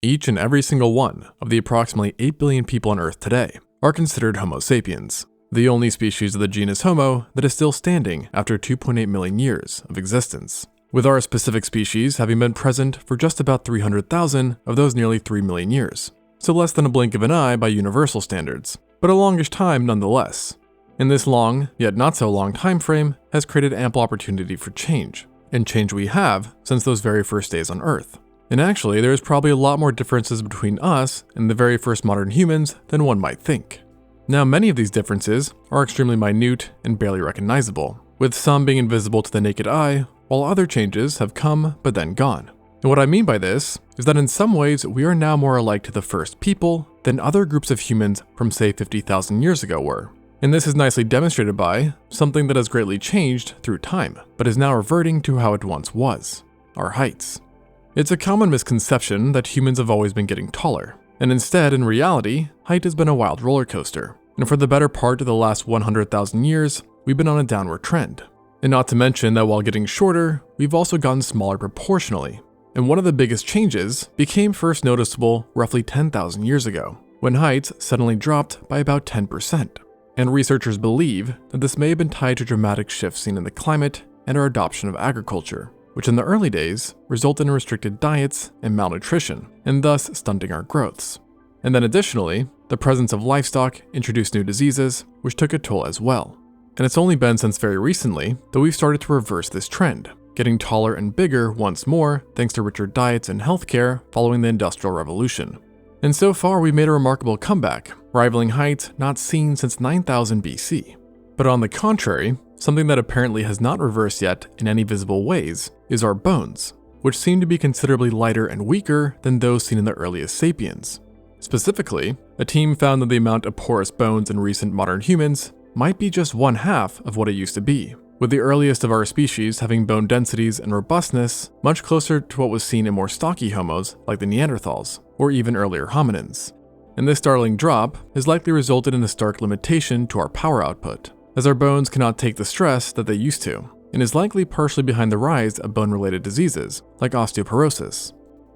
Each and every single one of the approximately 8 billion people on Earth today are considered Homo sapiens, the only species of the genus Homo that is still standing after 2.8 million years of existence, with our specific species having been present for just about 300,000 of those nearly 3 million years, so less than a blink of an eye by universal standards, but a longish time nonetheless. And this long, yet not so long time frame has created ample opportunity for change, and change we have since those very first days on Earth. And actually, there is probably a lot more differences between us and the very first modern humans than one might think. Now, many of these differences are extremely minute and barely recognizable, with some being invisible to the naked eye, while other changes have come but then gone. And what I mean by this is that in some ways we are now more alike to the first people than other groups of humans from say 50,000 years ago were. And this is nicely demonstrated by something that has greatly changed through time, but is now reverting to how it once was: our heights. It's a common misconception that humans have always been getting taller, and instead, in reality, height has been a wild roller coaster, and for the better part of the last 100,000 years, we've been on a downward trend. And not to mention that while getting shorter, we've also gotten smaller proportionally, and one of the biggest changes became first noticeable roughly 10,000 years ago, when heights suddenly dropped by about 10%. And researchers believe that this may have been tied to dramatic shifts seen in the climate and our adoption of agriculture, which in the early days resulted in restricted diets and malnutrition, and thus stunting our growths. And then additionally, the presence of livestock introduced new diseases, which took a toll as well. And it's only been since very recently that we've started to reverse this trend, getting taller and bigger once more thanks to richer diets and healthcare following the Industrial Revolution. And so far we've made a remarkable comeback, rivaling heights not seen since 9000 BC. But on the contrary, something that apparently has not reversed yet in any visible ways is our bones, which seem to be considerably lighter and weaker than those seen in the earliest sapiens. Specifically, a team found that the amount of porous bones in recent modern humans might be just 1/2 of what it used to be, with the earliest of our species having bone densities and robustness much closer to what was seen in more stocky homos like the Neanderthals, or even earlier hominins. And this startling drop has likely resulted in a stark limitation to our power output, as our bones cannot take the stress that they used to, and is likely partially behind the rise of bone-related diseases like osteoporosis.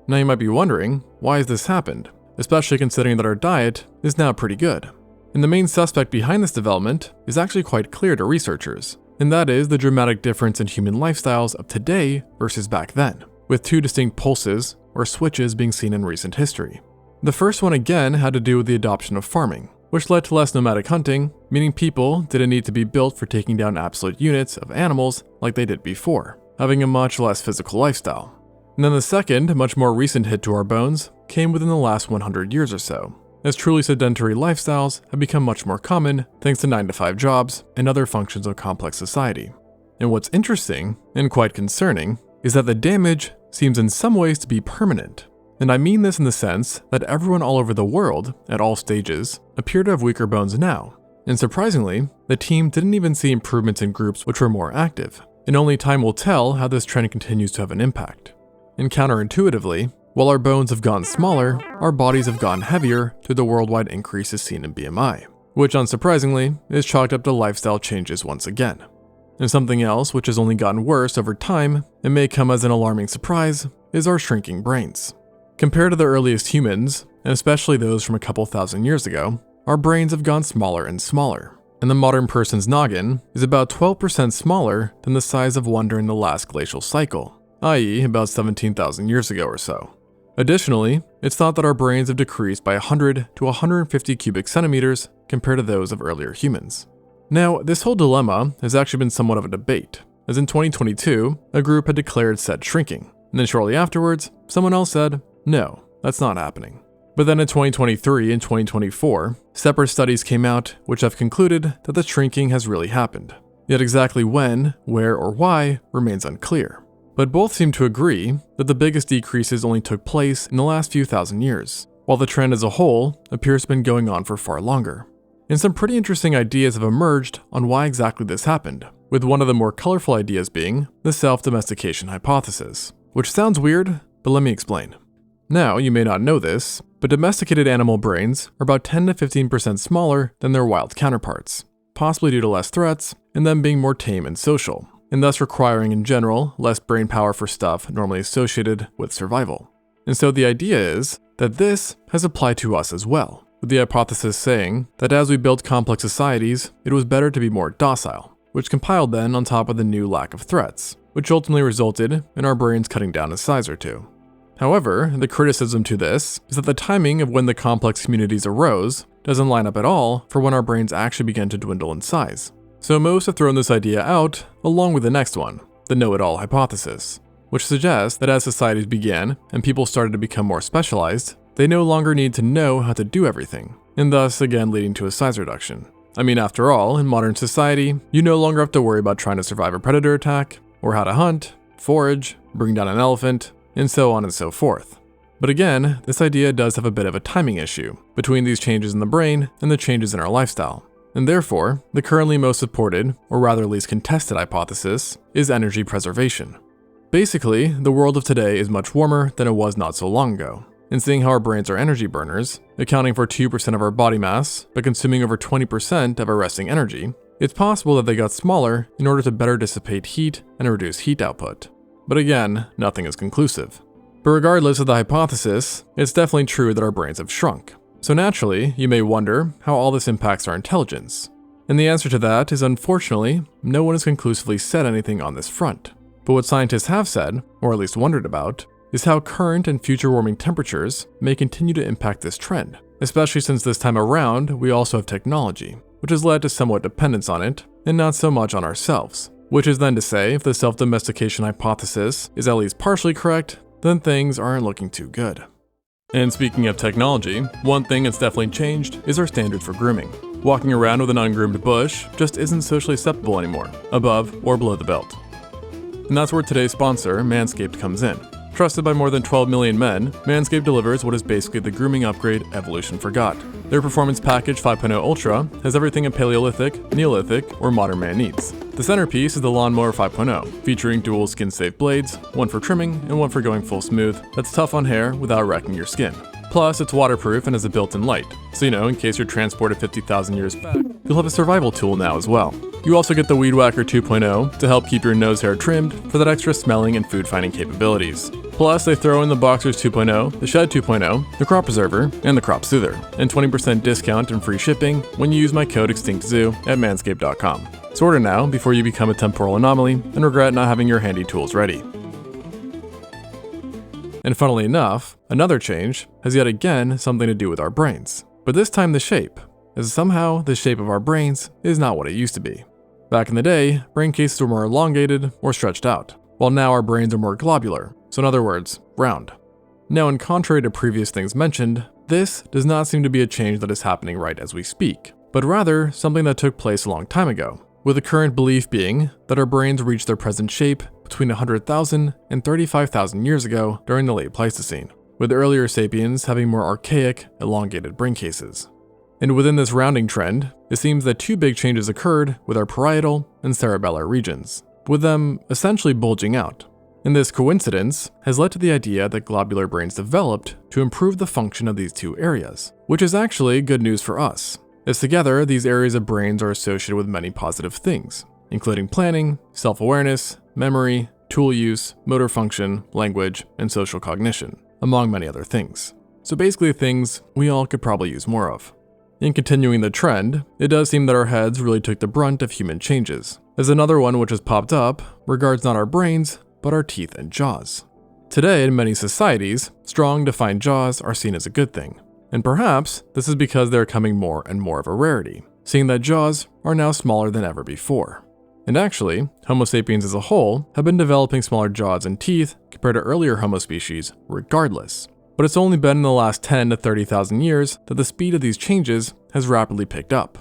Now you might be wondering, why has this happened, especially considering that our diet is now pretty good? And the main suspect behind this development is actually quite clear to researchers, and that is the dramatic difference in human lifestyles of today versus back then, with two distinct pulses or switches being seen in recent history. The first one again had to do with the adoption of farming, which led to less nomadic hunting, meaning people didn't need to be built for taking down absolute units of animals like they did before, having a much less physical lifestyle. And then the second, much more recent hit to our bones came within the last 100 years or so, as truly sedentary lifestyles have become much more common thanks to 9-to-5 jobs and other functions of complex society. And what's interesting, and quite concerning, is that the damage seems in some ways to be permanent. And I mean this in the sense that everyone all over the world, at all stages, appear to have weaker bones now. And surprisingly, the team didn't even see improvements in groups which were more active, and only time will tell how this trend continues to have an impact. And counterintuitively, while our bones have gotten smaller, our bodies have gotten heavier through the worldwide increases seen in BMI, which unsurprisingly is chalked up to lifestyle changes once again. And something else which has only gotten worse over time and may come as an alarming surprise is our shrinking brains. Compared to the earliest humans, and especially those from a couple thousand years ago, our brains have gone smaller and smaller, and the modern person's noggin is about 12% smaller than the size of one during the last glacial cycle, i.e. about 17,000 years ago or so. Additionally, it's thought that our brains have decreased by 100 to 150 cubic centimeters compared to those of earlier humans. Now, this whole dilemma has actually been somewhat of a debate, as in 2022, a group had declared said shrinking, and then shortly afterwards, someone else said, no, that's not happening. But then in 2023 and 2024, separate studies came out which have concluded that the shrinking has really happened. Yet exactly when, where, or why remains unclear. But both seem to agree that the biggest decreases only took place in the last few thousand years, while the trend as a whole appears to have been going on for far longer. And some pretty interesting ideas have emerged on why exactly this happened, with one of the more colorful ideas being the self-domestication hypothesis, which sounds weird, but let me explain. Now, you may not know this, but domesticated animal brains are about 10 to 15% smaller than their wild counterparts, possibly due to less threats and them being more tame and social, and thus requiring in general less brain power for stuff normally associated with survival. And so the idea is that this has applied to us as well, with the hypothesis saying that as we built complex societies, it was better to be more docile, which compiled then on top of the new lack of threats, which ultimately resulted in our brains cutting down a size or two. However, the criticism to this is that the timing of when the complex communities arose doesn't line up at all for when our brains actually began to dwindle in size. So most have thrown this idea out along with the next one, the know-it-all hypothesis, which suggests that as societies began and people started to become more specialized, they no longer need to know how to do everything, and thus again leading to a size reduction. I mean, after all, in modern society, you no longer have to worry about trying to survive a predator attack, or how to hunt, forage, bring down an elephant, and so on and so forth. But again, this idea does have a bit of a timing issue between these changes in the brain and the changes in our lifestyle. And therefore, the currently most supported, or rather least contested hypothesis, is energy preservation. Basically, the world of today is much warmer than it was not so long ago. And seeing how our brains are energy burners, accounting for 2% of our body mass, but consuming over 20% of our resting energy, it's possible that they got smaller in order to better dissipate heat and reduce heat output. But again, nothing is conclusive. But regardless of the hypothesis, it's definitely true that our brains have shrunk. So naturally, you may wonder how all this impacts our intelligence. And the answer to that is unfortunately, no one has conclusively said anything on this front. But what scientists have said, or at least wondered about, is how current and future warming temperatures may continue to impact this trend, especially since this time around we also have technology, which has led to somewhat dependence on it, and not so much on ourselves. Which is then to say, if the self-domestication hypothesis is at least partially correct, then things aren't looking too good. And speaking of technology, one thing that's definitely changed is our standards for grooming. Walking around with an ungroomed bush just isn't socially acceptable anymore, above or below the belt. And that's where today's sponsor, Manscaped, comes in. Trusted by more than 12 million men, Manscaped delivers what is basically the grooming upgrade evolution forgot. Their Performance Package 5.0 Ultra has everything a Paleolithic, Neolithic, or modern man needs. The centerpiece is the Lawnmower 5.0, featuring dual skin-safe blades, one for trimming and one for going full smooth, that's tough on hair without wrecking your skin. Plus, it's waterproof and has a built-in light, so in case you're transported 50,000 years back, you'll have a survival tool now as well. You also get the Weed Whacker 2.0 to help keep your nose hair trimmed for that extra smelling and food-finding capabilities. Plus, they throw in the Boxers 2.0, the Shed 2.0, the Crop Preserver, and the Crop Soother, and 20% discount and free shipping when you use my code ExtinctZoo at manscaped.com. So order now before you become a temporal anomaly and regret not having your handy tools ready. And funnily enough, another change has yet again something to do with our brains. But this time the shape, as somehow the shape of our brains is not what it used to be. Back in the day, brain cases were more elongated or stretched out, while now our brains are more globular, so in other words, round. Now, in contrary to previous things mentioned, this does not seem to be a change that is happening right as we speak, but rather something that took place a long time ago, with the current belief being that our brains reached their present shape between 100,000 and 35,000 years ago during the late Pleistocene, with earlier sapiens having more archaic, elongated brain cases. And within this rounding trend, it seems that two big changes occurred with our parietal and cerebellar regions, with them essentially bulging out. And this coincidence has led to the idea that globular brains developed to improve the function of these two areas, which is actually good news for us, as together these areas of brains are associated with many positive things, including planning, self-awareness, memory, tool use, motor function, language, and social cognition, among many other things. So basically things we all could probably use more of. In continuing the trend, it does seem that our heads really took the brunt of human changes, as another one which has popped up regards not our brains, but our teeth and jaws. Today, in many societies, strong, defined jaws are seen as a good thing, and perhaps this is because they're becoming more and more of a rarity, seeing that jaws are now smaller than ever before. And actually, Homo sapiens as a whole have been developing smaller jaws and teeth compared to earlier Homo species regardless. But it's only been in the last 10 to 30,000 years that the speed of these changes has rapidly picked up.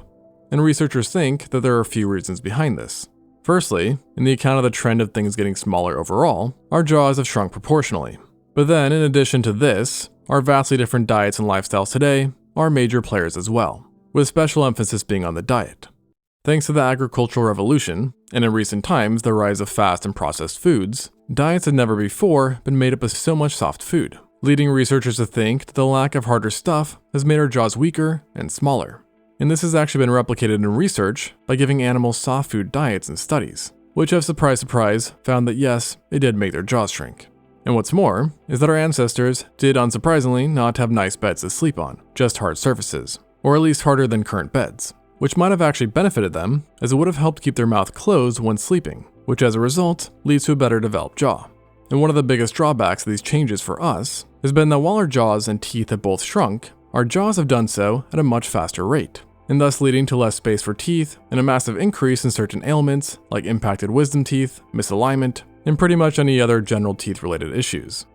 And researchers think that there are a few reasons behind this. Firstly, in the account of the trend of things getting smaller overall, our jaws have shrunk proportionally. But then, in addition to this, our vastly different diets and lifestyles today are major players as well, with special emphasis being on the diet. Thanks to the agricultural revolution, and in recent times the rise of fast and processed foods, diets had never before been made up of so much soft food, leading researchers to think that the lack of harder stuff has made our jaws weaker and smaller. And this has actually been replicated in research by giving animals soft food diets in studies, which have, surprise surprise, found that yes, it did make their jaws shrink. And what's more, is that our ancestors did unsurprisingly not have nice beds to sleep on, just hard surfaces, or at least harder than current beds, which might have actually benefited them as it would have helped keep their mouth closed when sleeping, which as a result leads to a better developed jaw. And one of the biggest drawbacks of these changes for us has been that while our jaws and teeth have both shrunk, our jaws have done so at a much faster rate, and thus leading to less space for teeth and a massive increase in certain ailments like impacted wisdom teeth, misalignment, and pretty much any other general teeth-related issues.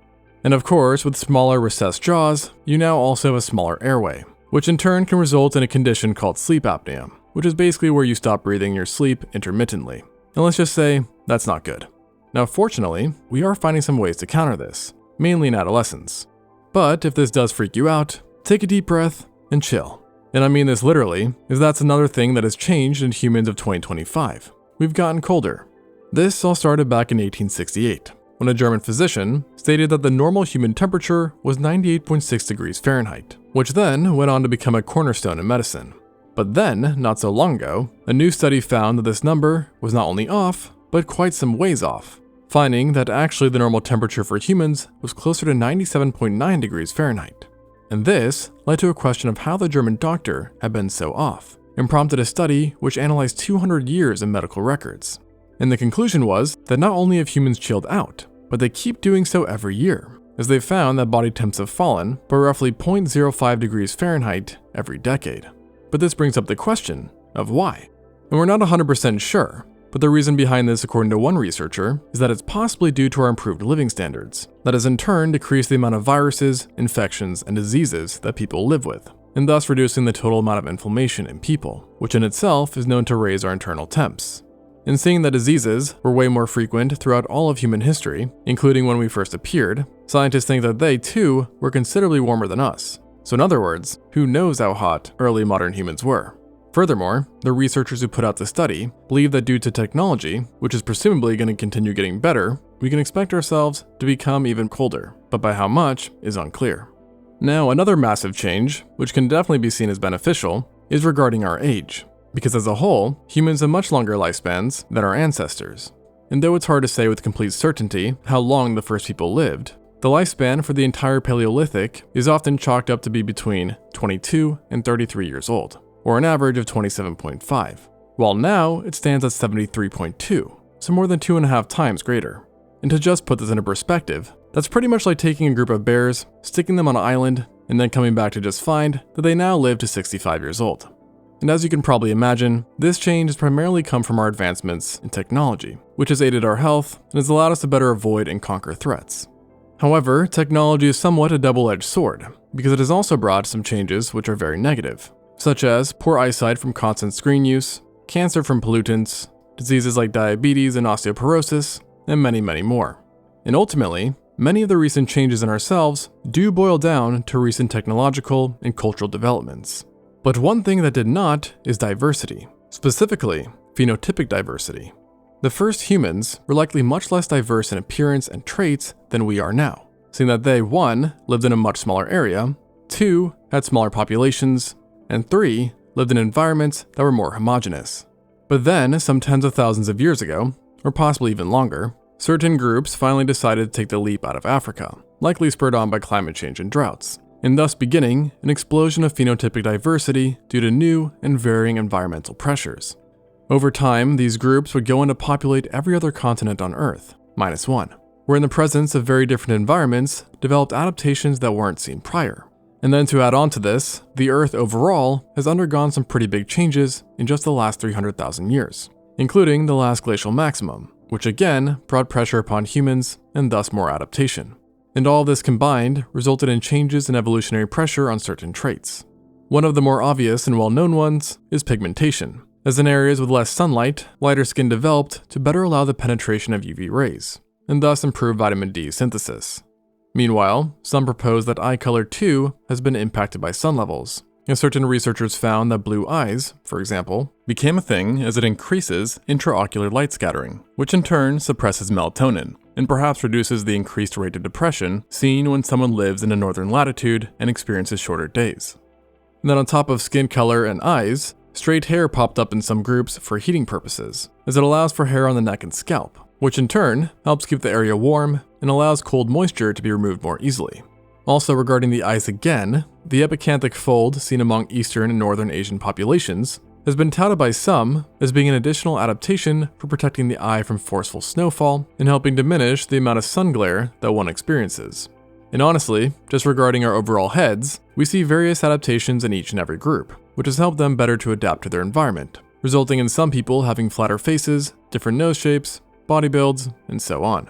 And of course, with smaller recessed jaws, you now also have a smaller airway, which in turn can result in a condition called sleep apnea, which is basically where you stop breathing in your sleep intermittently. And let's just say, that's not good. Now fortunately, we are finding some ways to counter this, mainly in adolescence. But if this does freak you out, take a deep breath and chill. And I mean this literally, as that's another thing that has changed in humans of 2025. We've gotten colder. This all started back in 1868, when a German physician stated that the normal human temperature was 98.6 degrees Fahrenheit, which then went on to become a cornerstone in medicine. But then, not so long ago, a new study found that this number was not only off, but quite some ways off, finding that actually the normal temperature for humans was closer to 97.9 degrees Fahrenheit. And this led to a question of how the German doctor had been so off, and prompted a study which analyzed 200 years of medical records. And the conclusion was that not only have humans chilled out, but they keep doing so every year, as they've found that body temps have fallen by roughly 0.05 degrees Fahrenheit every decade. But this brings up the question of why. And we're not 100% sure, but the reason behind this, according to one researcher, is that it's possibly due to our improved living standards. That has in turn decreased the amount of viruses, infections, and diseases that people live with, and thus reducing the total amount of inflammation in people, which in itself is known to raise our internal temps. And seeing that diseases were way more frequent throughout all of human history, including when we first appeared, scientists think that they too were considerably warmer than us. So in other words, who knows how hot early modern humans were? Furthermore, the researchers who put out the study believe that due to technology, which is presumably going to continue getting better, we can expect ourselves to become even colder, but by how much is unclear. Now, another massive change, which can definitely be seen as beneficial, is regarding our age. Because as a whole, humans have much longer lifespans than our ancestors. And though it's hard to say with complete certainty how long the first people lived, the lifespan for the entire Paleolithic is often chalked up to be between 22 and 33 years old, or an average of 27.5, while now it stands at 73.2, so more than 2.5 times greater. And to just put this into perspective, that's pretty much like taking a group of bears, sticking them on an island, and then coming back to just find that they now live to 65 years old. And as you can probably imagine, this change has primarily come from our advancements in technology, which has aided our health and has allowed us to better avoid and conquer threats. However, technology is somewhat a double-edged sword, because it has also brought some changes which are very negative, such as poor eyesight from constant screen use, cancer from pollutants, diseases like diabetes and osteoporosis, and many, many more. And ultimately, many of the recent changes in ourselves do boil down to recent technological and cultural developments. But one thing that did not is diversity, specifically phenotypic diversity. The first humans were likely much less diverse in appearance and traits than we are now, seeing that they, 1, lived in a much smaller area, 2, had smaller populations, and 3, lived in environments that were more homogeneous. But then, some tens of thousands of years ago, or possibly even longer, certain groups finally decided to take the leap out of Africa, likely spurred on by climate change and droughts, and thus beginning an explosion of phenotypic diversity due to new and varying environmental pressures. Over time, these groups would go on to populate every other continent on Earth, -1, where in the presence of very different environments, developed adaptations that weren't seen prior. And then to add on to this, the Earth overall has undergone some pretty big changes in just the last 300,000 years, including the last glacial maximum, which again brought pressure upon humans and thus more adaptation. And all this combined resulted in changes in evolutionary pressure on certain traits. One of the more obvious and well-known ones is pigmentation, as in areas with less sunlight, lighter skin developed to better allow the penetration of UV rays, and thus improve vitamin D synthesis. Meanwhile, some propose that eye color too has been impacted by sun levels, and certain researchers found that blue eyes, for example, became a thing as it increases intraocular light scattering, which in turn suppresses melatonin, and perhaps reduces the increased rate of depression seen when someone lives in a northern latitude and experiences shorter days. And then on top of skin color and eyes, straight hair popped up in some groups for heating purposes, as it allows for hair on the neck and scalp, which in turn helps keep the area warm and allows cold moisture to be removed more easily. Also regarding the eyes again, the epicanthic fold seen among Eastern and Northern Asian populations has been touted by some as being an additional adaptation for protecting the eye from forceful snowfall and helping diminish the amount of sun glare that one experiences. And honestly, just regarding our overall heads, we see various adaptations in each and every group, which has helped them better to adapt to their environment, resulting in some people having flatter faces, different nose shapes, body builds, and so on.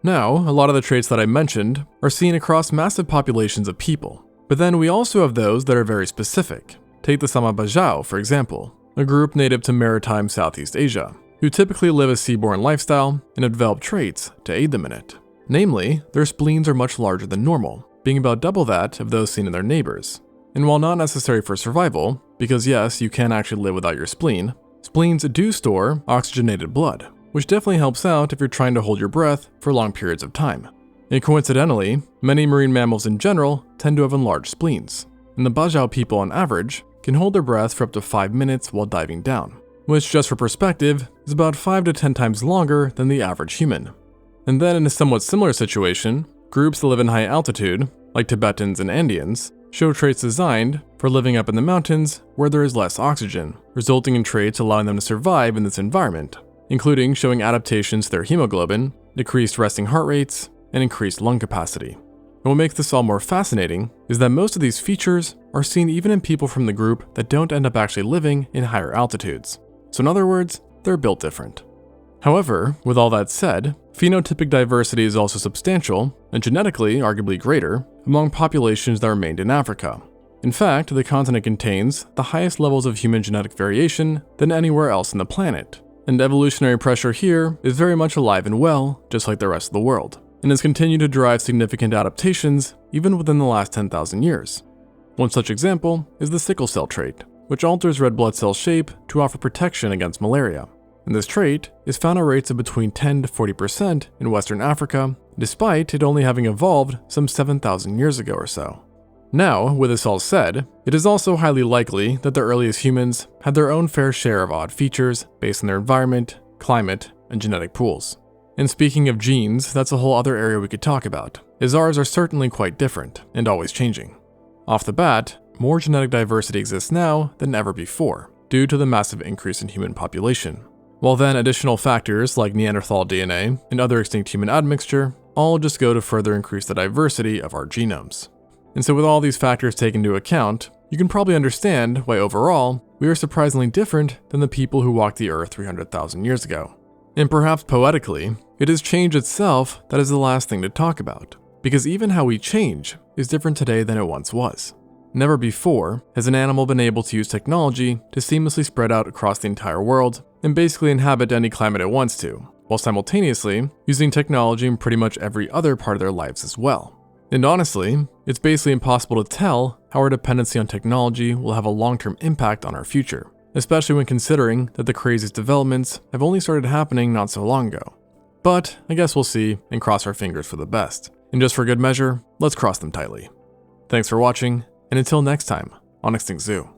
Now, a lot of the traits that I mentioned are seen across massive populations of people, but then we also have those that are very specific. Take the Sama Bajau, for example, a group native to maritime Southeast Asia, who typically live a seaborne lifestyle and have developed traits to aid them in it. Namely, their spleens are much larger than normal, being about double that of those seen in their neighbors. And while not necessary for survival, because yes, you can actually live without your spleen, spleens do store oxygenated blood, which definitely helps out if you're trying to hold your breath for long periods of time. And coincidentally, many marine mammals in general tend to have enlarged spleens, and the Bajau people on average can hold their breath for up to 5 minutes while diving down, which just for perspective is about 5 to 10 times longer than the average human. And then in a somewhat similar situation, groups that live in high altitude, like Tibetans and Andeans, show traits designed for living up in the mountains where there is less oxygen, resulting in traits allowing them to survive in this environment, including showing adaptations to their hemoglobin, decreased resting heart rates, and increased lung capacity. And what makes this all more fascinating is that most of these features are seen even in people from the group that don't end up actually living in higher altitudes. So in other words, they're built different. However, with all that said, phenotypic diversity is also substantial, and genetically arguably greater, among populations that remained in Africa. In fact, the continent contains the highest levels of human genetic variation than anywhere else on the planet, and evolutionary pressure here is very much alive and well, just like the rest of the world, and has continued to drive significant adaptations even within the last 10,000 years. One such example is the sickle cell trait, which alters red blood cell shape to offer protection against malaria. And this trait is found at rates of between 10 to 40% in Western Africa, despite it only having evolved some 7,000 years ago or so. Now, with this all said, it is also highly likely that the earliest humans had their own fair share of odd features based on their environment, climate, and genetic pools. And speaking of genes, that's a whole other area we could talk about, as ours are certainly quite different and always changing. Off the bat, more genetic diversity exists now than ever before, due to the massive increase in human population. While then additional factors like Neanderthal DNA and other extinct human admixture all just go to further increase the diversity of our genomes. And so with all these factors taken into account, you can probably understand why overall, we are surprisingly different than the people who walked the earth 300,000 years ago. And perhaps poetically, it is change itself that is the last thing to talk about, because even how we change is different today than it once was. Never before has an animal been able to use technology to seamlessly spread out across the entire world and basically inhabit any climate it wants to, while simultaneously using technology in pretty much every other part of their lives as well. And honestly, it's basically impossible to tell how our dependency on technology will have a long-term impact on our future, especially when considering that the craziest developments have only started happening not so long ago. But I guess we'll see and cross our fingers for the best. And just for good measure, let's cross them tightly. Thanks for watching, and until next time on ExtinctZoo.